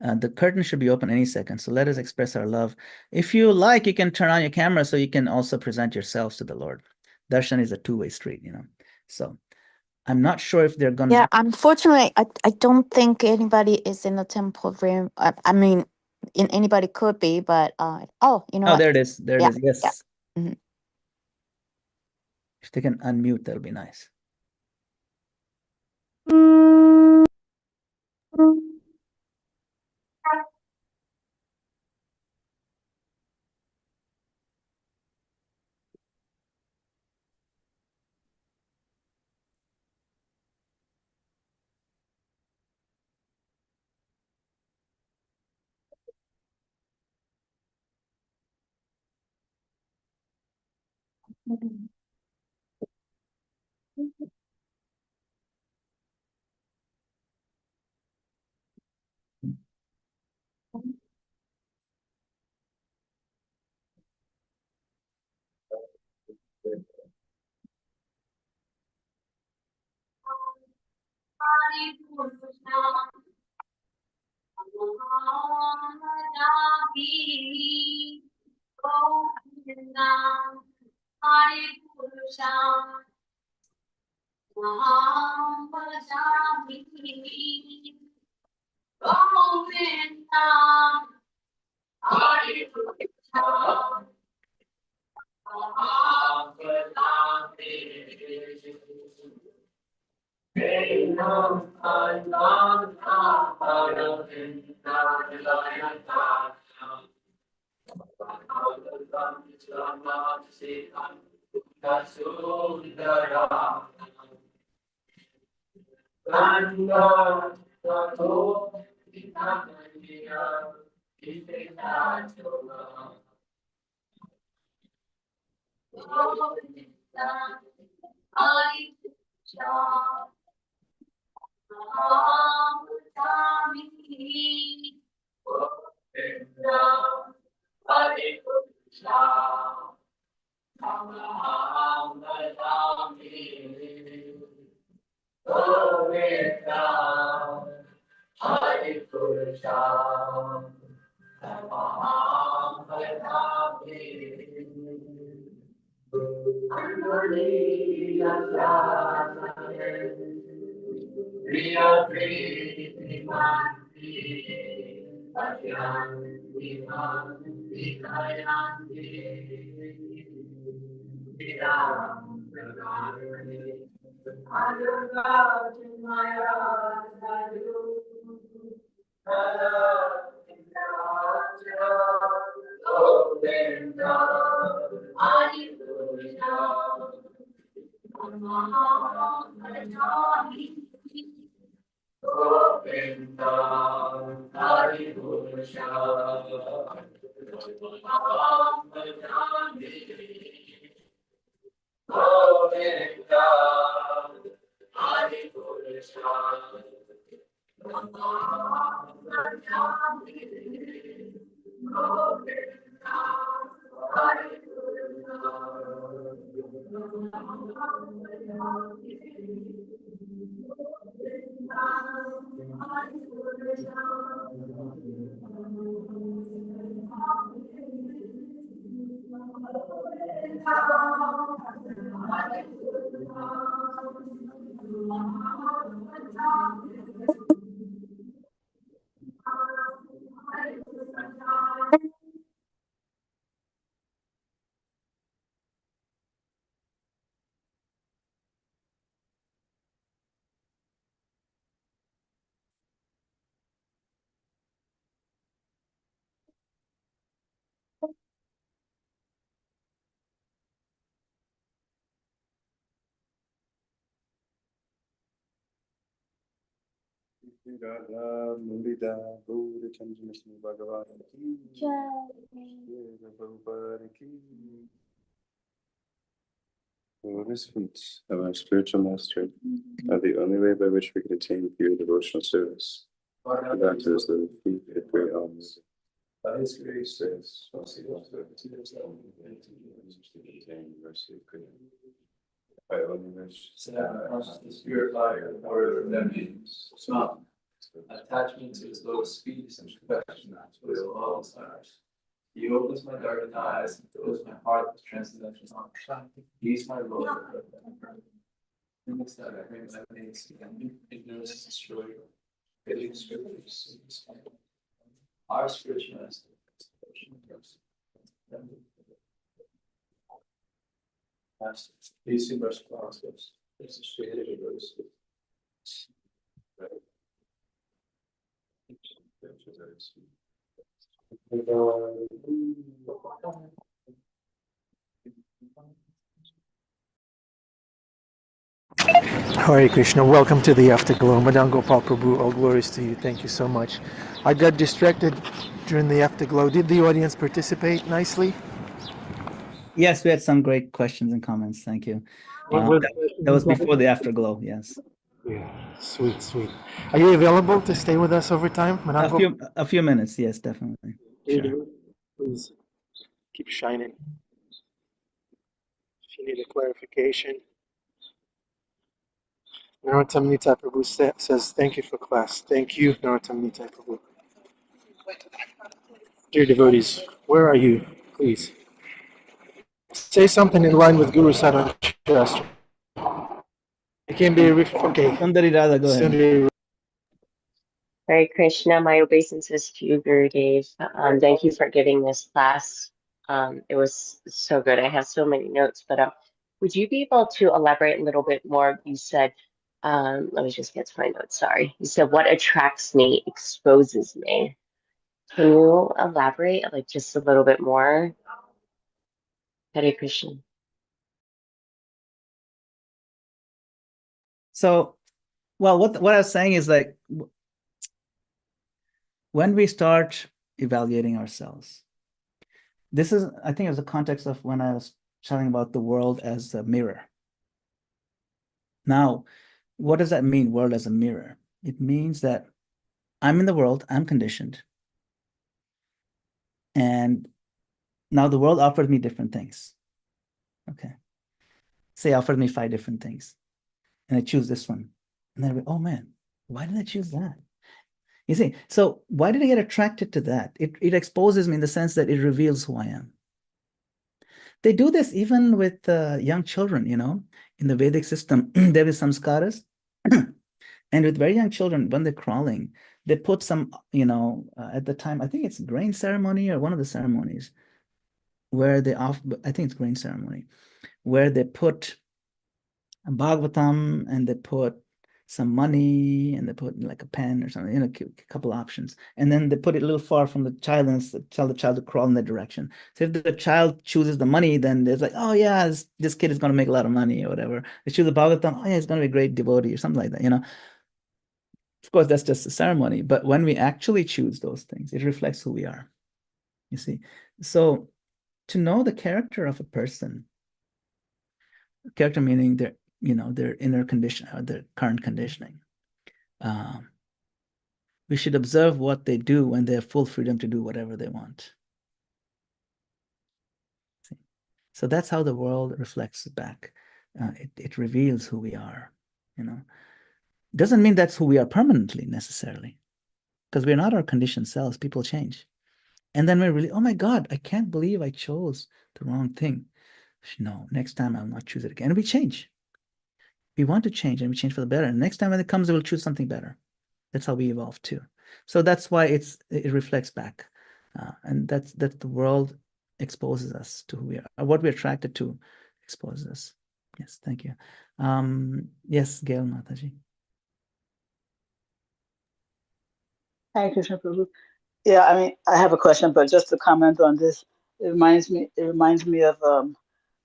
The curtain should be open any second, so let us express our love. If you like, you can turn on your camera so you can also present yourselves to the Lord. Darshan is a two-way street, So I'm not sure if they're going to... Yeah, unfortunately, I don't think anybody is in the temple room. I mean, anybody could be, but you know what? there it is. There it is. Yes. Yeah. If they can unmute, that'll be nice. Lotus feet of our spiritual master are the only way by which we can attain pure devotional service. Back to those little feet that great alms. By His grace, mercy of good. By only which the spirit fire, or that means some attachment to His lotus feet and perfection will all desires. He opens my darkened eyes and fills my heart with transcendental knowledge. He is my Lord. In this that I bring my thanks and ignorance is destroyed. Fitting scriptures. Our spiritual master. Peace and merciful gospels. This is created in those. Hare Krishna, welcome to the Afterglow. Madana-gopāla Prabhu, all glories to you. Thank you so much. I got distracted during the Afterglow. Did the audience participate nicely? Yes, we had some great questions and comments. Thank you. What were the That was before the Afterglow. Yes. Yeah, sweet, sweet. Are you available to stay with us over time, Madana-gopāla? A few minutes. Yes, definitely. Sure. Please keep shining. If you need a clarification. Narottam Nitai Prabhu says, thank you for class. Thank you, Narottam Nitai Prabhu. Dear devotees, where are you? Please. Say something in line with Guru Sadhana Shastra. It can be, okay. Sundari Radha, go ahead. Hare Krishna, my obeisances to you, Gurudev. Thank you for giving this class. It was so good. I have so many notes, but would you be able to elaborate a little bit more? You said, let me just get to my notes, sorry. You said, what attracts me exposes me. Can you elaborate like just a little bit more? Hare Krishna. So, well, what I was saying is like, when we start evaluating ourselves, this is, I think, it was the context of when I was telling about the world as a mirror. Now, what does that mean, world as a mirror? It means that I'm in the world, I'm conditioned. And now the world offered me different things. Okay. Say offered me 5 different things. And I choose this one. And then I go, oh man, why did I choose that? You see, so why did I get attracted to that? It exposes me in the sense that it reveals who I am. They do this even with young children, you know, in the Vedic system, there is samskaras. And with very young children, when they're crawling, they put some, you know, at the time, I think it's grain ceremony or one of the ceremonies where they I think it's grain ceremony, where they put a Bhagavatam and they put some money and they put like a pen or something, you know, a couple options. And then they put it a little far from the child and tell the child to crawl in that direction. So if the child chooses the money, then there's like, oh yeah, this kid is going to make a lot of money or whatever. They choose the Bhagavatam, oh yeah, he's going to be a great devotee or something like that, you know. Of course, that's just a ceremony. But when we actually choose those things, it reflects who we are, you see. So to know the character of a person, character meaning their, you know, their inner condition or their current conditioning. We should observe what they do when they have full freedom to do whatever they want. See? So that's how the world reflects back. It reveals who we are, you know. Doesn't mean that's who we are permanently necessarily, because we're not our conditioned selves. People change. And then we're really, oh my God, I can't believe I chose the wrong thing. No, next time I'll not choose it again. And we change. We want to change, and we change for the better. And next time when it comes, we'll choose something better. That's how we evolve too. So that's why it reflects back, and that the world exposes us to who we are. What we're attracted to exposes us. Yes, thank you. Yes, Gail Mataji. Hare Krishna Prabhu. Yeah, I mean, I have a question, but just to comment on this, it reminds me of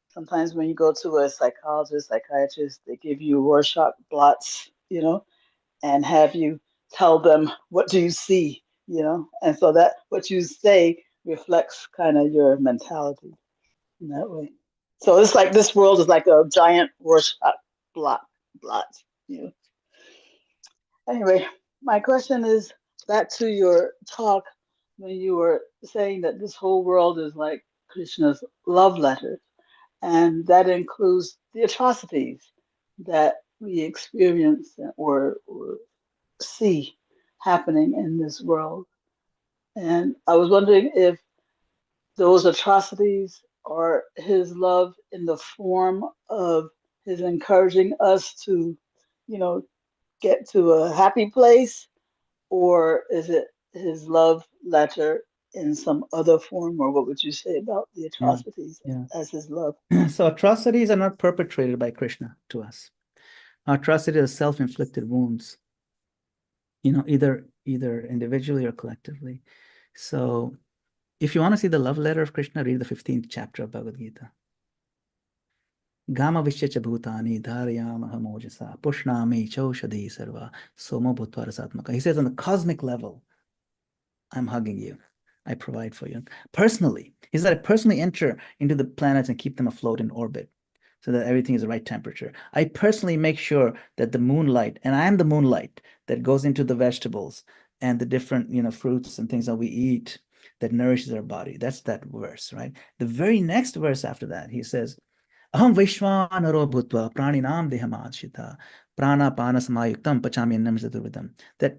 sometimes when you go to a psychologist, psychiatrist, they give you Rorschach blots, and have you tell them, what do you see, and so that what you say reflects kind of your mentality in that way. So it's like this world is like a giant Rorschach blot, Anyway, my question is back to your talk when you were saying that this whole world is like Krishna's love letter, and that includes the atrocities that we experience or see happening in this world. And I was wondering if those atrocities are his love in the form of his encouraging us to, get to a happy place, or is it his love letter in some other form, or what would you say about the atrocities as his love? So atrocities are not perpetrated by Krishna to us. Atrocities are self-inflicted wounds, either individually or collectively. So if you want to see the love letter of Krishna, read the 15th chapter of Bhagavad Gita. Gama Vishyacha Bhutani Dharayamaha Mojasa Pushnami Choshadi Sarva Somo Bhutva Rasatmaka. He says, on the cosmic level, I'm hugging you. I provide for you. Personally, he said, I personally enter into the planets and keep them afloat in orbit so that everything is the right temperature. I personally make sure that the moonlight, and I am the moonlight that goes into the vegetables and the different, fruits and things that we eat that nourishes our body. That's that verse, right? The very next verse after that, he says, Aham Vaishvanaro Bhutva Praninam Dehamashita Prana Pana Samayuktam Pachamyanam Chaturvidam. That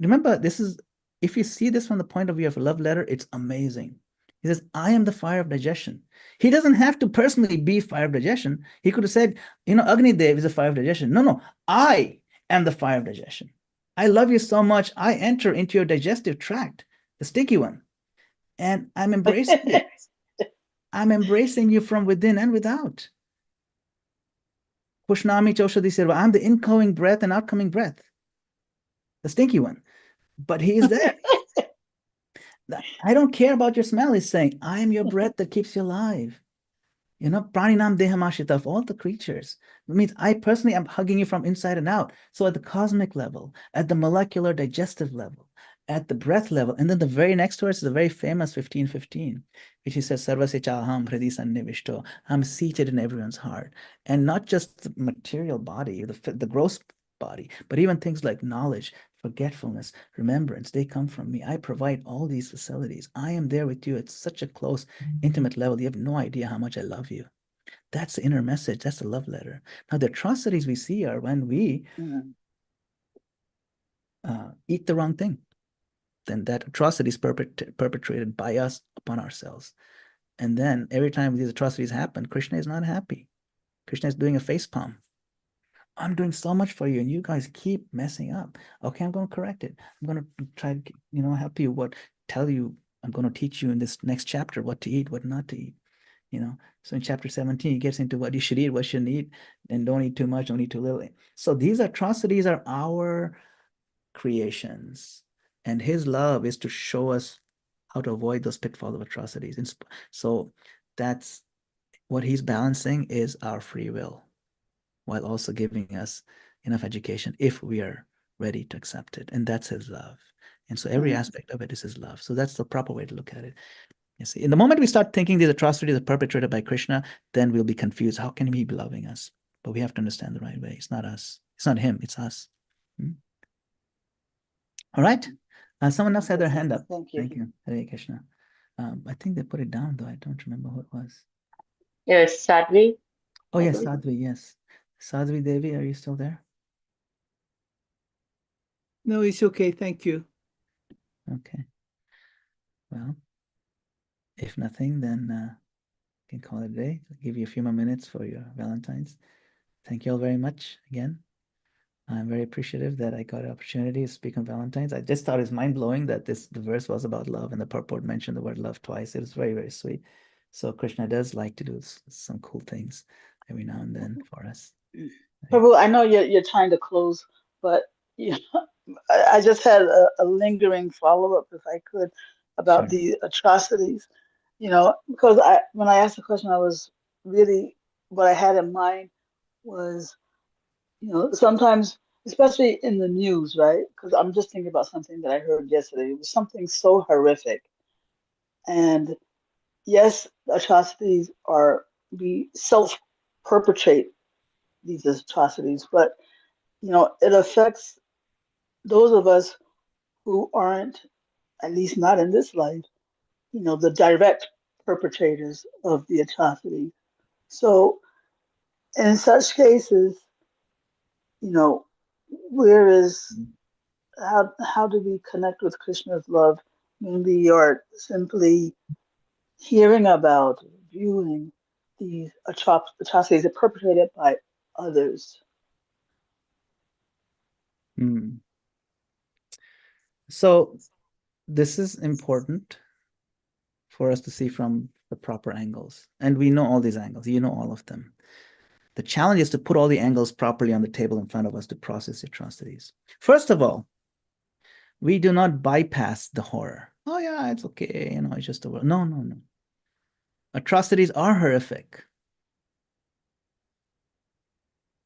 remember, this is, if you see this from the point of view of a love letter, it's amazing. He says, I am the fire of digestion. He doesn't have to personally be fire of digestion. He could have said, Agni Dev is a fire of digestion. No, I am the fire of digestion. I love you so much. I enter into your digestive tract, the sticky one, and I'm embracing it. I'm embracing you from within and without. Pushnami Choshadi Sirva. I'm the incoming breath and outcoming breath, the stinky one. But he is there. I don't care about your smell. He's saying, I am your breath that keeps you alive. Praninam Dehamashita, of all the creatures. It means I personally am hugging you from inside and out. So at the cosmic level, at the molecular digestive level, at the breath level, and then the very next verse is a very famous 15:15, which he says, Sarvasya chaham hridi sannivishto. I'm seated in everyone's heart. And not just the material body, the gross body, but even things like knowledge, forgetfulness, remembrance, they come from me. I provide all these facilities. I am there with you at such a close, intimate level. You have no idea how much I love you. That's the inner message. That's the love letter. Now, the atrocities we see are when we eat the wrong thing. Then that atrocity is perpetrated by us upon ourselves. And then every time these atrocities happen, Krishna is not happy. Krishna is doing a facepalm. I'm doing so much for you, and you guys keep messing up. Okay, I'm going to correct it. I'm going to try to, help you, tell you, I'm going to teach you in this next chapter what to eat, what not to eat. So in chapter 17, he gets into what you should eat, what you shouldn't eat, and don't eat too much, don't eat too little. So these atrocities are our creations, and his love is to show us how to avoid those pitfalls of atrocities. And so that's what he's balancing, is our free will, while also giving us enough education if we are ready to accept it. And that's his love. And so every aspect of it is his love. So that's the proper way to look at it. You see, in the moment we start thinking these atrocities are perpetrated by Krishna, then we'll be confused. How can he be loving us? But we have to understand the right way. It's not us. It's not him. It's us. All right. Someone else had their hand up. Thank you. Thank you. Hare Krishna. I think they put it down, though. I don't remember who it was. Yes, Sadvi. Oh, yes, Sadhvi, yes. Sadhvi Devi, are you still there? No, it's okay. Thank you. Okay. Well, if nothing, then can call it a day. I'll give you a few more minutes for your Valentines. Thank you all very much again. I'm very appreciative that I got an opportunity to speak on Valentine's. I just thought it's mind-blowing that the verse was about love and the purport mentioned the word love twice. It was very, very sweet. So Krishna does like to do some cool things every now and then for us. Prabhu, I know you're trying to close, but I just had a lingering follow-up, if I could, about Sure. the atrocities. Because when I asked the question, I was really, what I had in mind was, sometimes, especially in the news, right? Because I'm just thinking about something that I heard yesterday. It was something so horrific. And yes, atrocities we self-perpetrate these atrocities, but it affects those of us who aren't, at least not in this life, the direct perpetrators of the atrocity. So in such cases, where is how do we connect with Krishna's love when we are simply hearing about, viewing these atrocities perpetrated by others? So this is important for us to see from the proper angles. And we know all these angles. You know all of them. The challenge is to put all the angles properly on the table in front of us to process atrocities. First of all, we do not bypass the horror. Oh yeah, it's okay. It's just a world. No, no, no. Atrocities are horrific.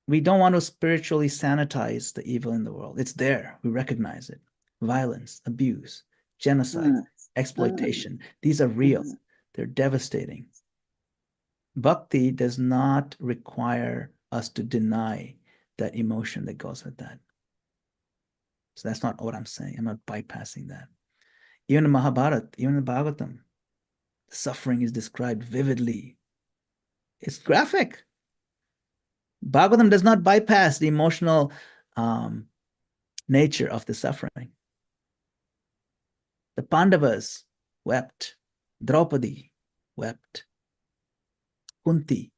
We don't want to spiritually sanitize the evil in the world. It's there. We recognize it. Violence, abuse, genocide, exploitation. These are real. They're devastating. Bhakti does not require us to deny that emotion that goes with that. So that's not what I'm saying. I'm not bypassing that. Even in Mahabharata, even in Bhagavatam, suffering is described vividly. It's graphic. Bhagavatam does not bypass the emotional nature of the suffering. The Pandavas wept. Draupadi wept. Kunti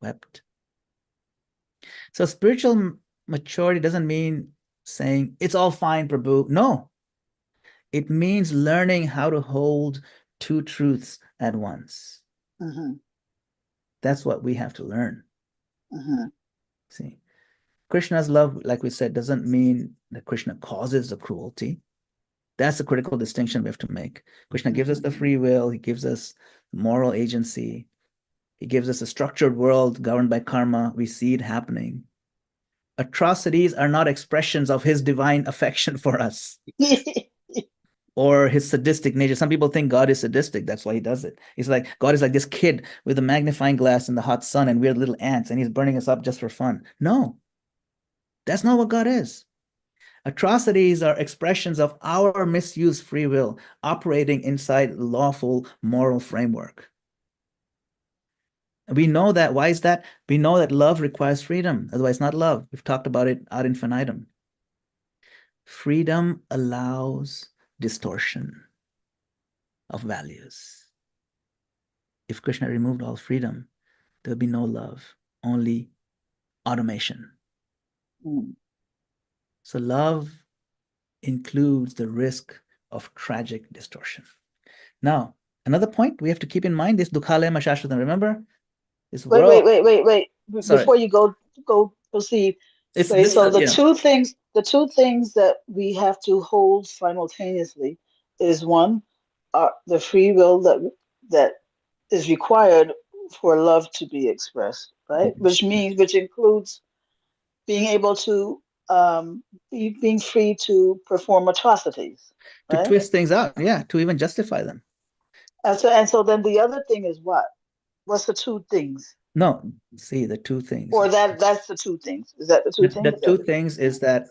wept. So spiritual maturity doesn't mean saying, it's all fine, Prabhu. No. It means learning how to hold two truths at once. That's what we have to learn. See, Krishna's love, like we said, doesn't mean that Krishna causes the cruelty. That's a critical distinction we have to make. Krishna gives us the free will. He gives us moral agency. He gives us a structured world governed by karma. We see it happening. Atrocities are not expressions of his divine affection for us or his sadistic nature. Some people think God is sadistic. That's why he does it. He's like, God is like this kid with a magnifying glass in the hot sun and we're little ants and he's burning us up just for fun. No, that's not what God is. Atrocities are expressions of our misused free will operating inside lawful moral framework. We know that. Why is that? We know that love requires freedom. Otherwise, not love. We've talked about it ad infinitum. Freedom allows distortion of values. If Krishna removed all freedom, there'll be no love, only automation. So love includes the risk of tragic distortion. Now, another point we have to keep in mind is Dukhalaya Shashvatam. Remember? This world. Wait. Sorry. Before you go proceed. So the two things that we have to hold simultaneously is one, the free will that is required for love to be expressed, right? Which includes being able to being free to perform atrocities, right? To twist things out, yeah, to even justify them. And so then the other thing is what? What's the two things? No, see, the two things. Or that's the two things. Is that the two things? The two things is that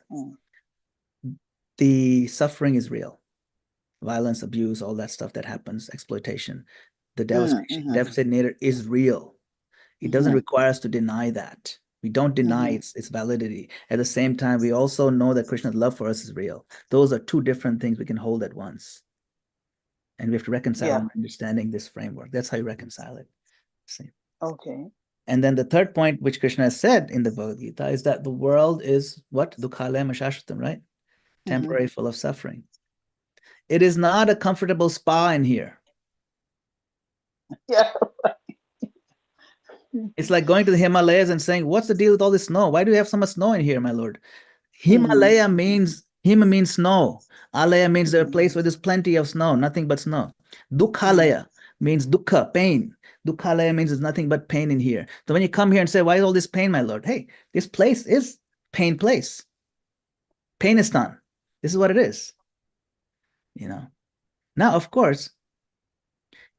the suffering is real. Violence, abuse, all that stuff that happens, exploitation. The devastation, devastating nature is real. It doesn't require us to deny that. We don't deny its validity. At the same time, we also know that Krishna's love for us is real. Those are two different things we can hold at once. And we have to reconcile them, understanding this framework. That's how you reconcile it. See. Okay. And then the third point, which Krishna has said in the Bhagavad Gita, is that the world is what? Dukhalaya Mashashvatam, right? Temporary, full of suffering. It is not a comfortable spa in here. Yeah. It's like going to the Himalayas and saying, what's the deal with all this snow? Why do we have so much snow in here, my lord? Himalaya means, Hima means snow. Alaya means a place where there's plenty of snow, nothing but snow. Dukhalaya means dukkha, pain. Dukhalaya means there's nothing but pain in here. So when you come here and say, why is all this pain, my lord? Hey, this place is pain place. Painistan. This is what it is. You know. Now, of course,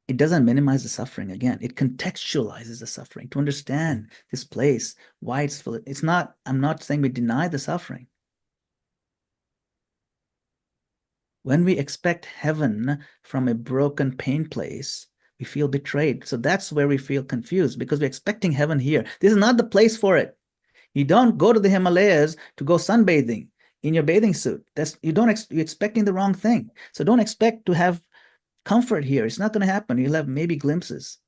it doesn't minimize the suffering. Again, it contextualizes the suffering to understand this place, why it's full. It's not, I'm not saying we deny the suffering. When we expect heaven from a broken pain place, we feel betrayed. So that's where we feel confused, because we're expecting heaven here. This is not the place for it. You don't go to the Himalayas to go sunbathing in your bathing suit. That's you're expecting the wrong thing. So don't expect to have comfort here. It's not going to happen. You'll have maybe glimpses.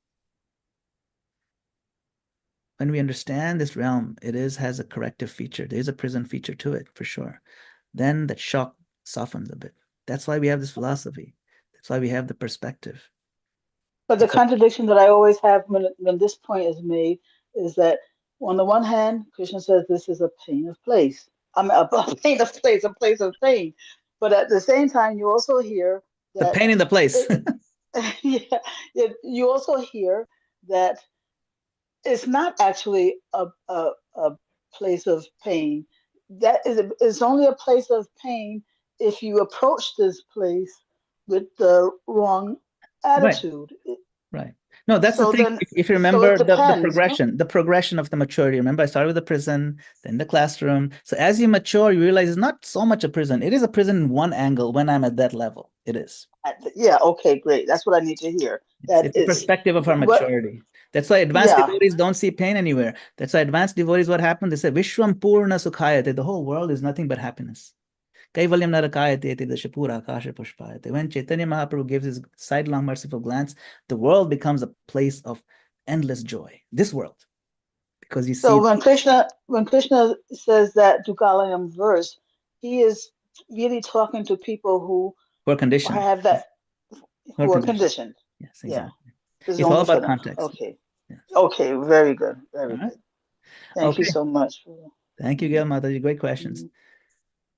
When we understand this realm, it has a corrective feature. There's a prison feature to it for sure. Then that shock softens a bit. That's why we have this philosophy. That's why we have the perspective. But the contradiction that I always have when this point is made is that on the one hand, Krishna says this is a pain of place. I mean, a pain of place, a place of pain. But at the same time, you also hear that the pain in the place. You also hear that it's not actually a place of pain. That is only a place of pain if you approach this place with the wrong attitude. Right. No, that's So the thing. then- If you remember so it depends, the progression of the maturity. Remember, I started with the prison, then the classroom. So as you mature, you realize it's not so much a prison. It is a prison in one angle when I'm at that level. It is. Yeah, okay, great. That's what I need to hear. It's the perspective of our maturity. That's why advanced devotees don't see pain anywhere. That's why advanced devotees, what happened? They say, Vishwam Purna Sukhayate. The whole world is nothing but happiness. Kaivalyam Narakayate Dashapura Akasha Pushpayate. When Chaitanya Mahaprabhu gives his sidelong merciful glance, the world becomes a place of endless joy. This world. Because you see. So when Krishna says that Dukalayam verse, he is really talking to people who are conditioned. Have that who are conditioned. Yes, exactly. Yeah. It's all about context. Okay. Yes. Okay, very good. Very good. Thank you so much. Thank you, Gail Mataji. Great questions.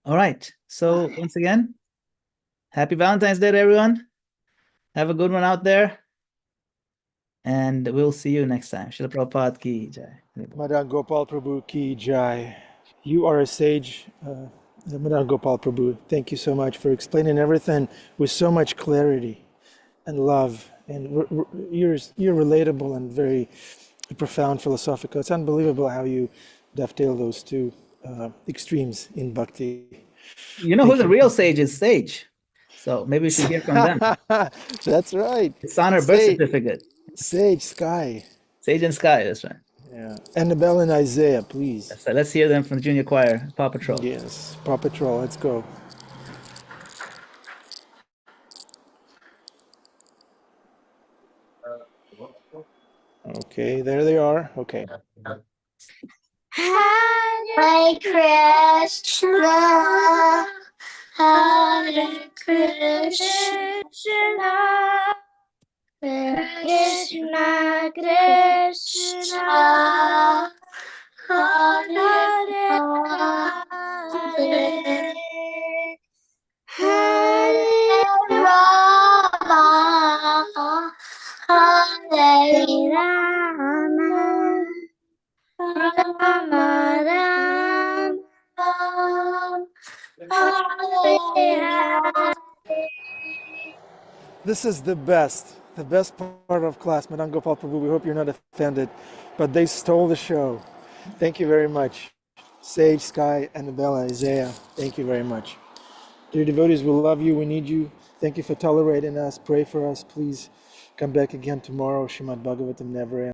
All right. So once again, happy Valentine's Day to everyone. Have a good one out there. And we'll see you next time. Srila Prabhupada ki jai. Madana-gopāla Prabhu ki jai. You are a sage, Madana-gopāla Prabhu. Thank you so much for explaining everything with so much clarity and love. And you're relatable and very profound philosophical. It's unbelievable how you dovetail those two extremes in bhakti. You know who the real sage is? Sage. So maybe we should hear from them. That's right. It's on her birth certificate. Sage Sky. Sage and Sky, that's right. Yeah. Annabelle and Isaiah, please. Right. Let's hear them from the junior choir, Paw Patrol. Yes, Paw Patrol, let's go. Okay, there they are. Okay. Hare Krishna, Hare Krishna, Krishna Krishna, Hare Hare, Hare Rama, Hare Rama, Rama Rama, Hare. This is the best part of class, Madana-gopāla Prabhu. We hope you're not offended, but they stole the show. Thank you very much. Sage, Sky, Annabella, Isaiah, thank you very much. Dear devotees, we love you, we need you. Thank you for tolerating us. Pray for us, please. Come back again tomorrow. Srimad Bhagavatam never ends.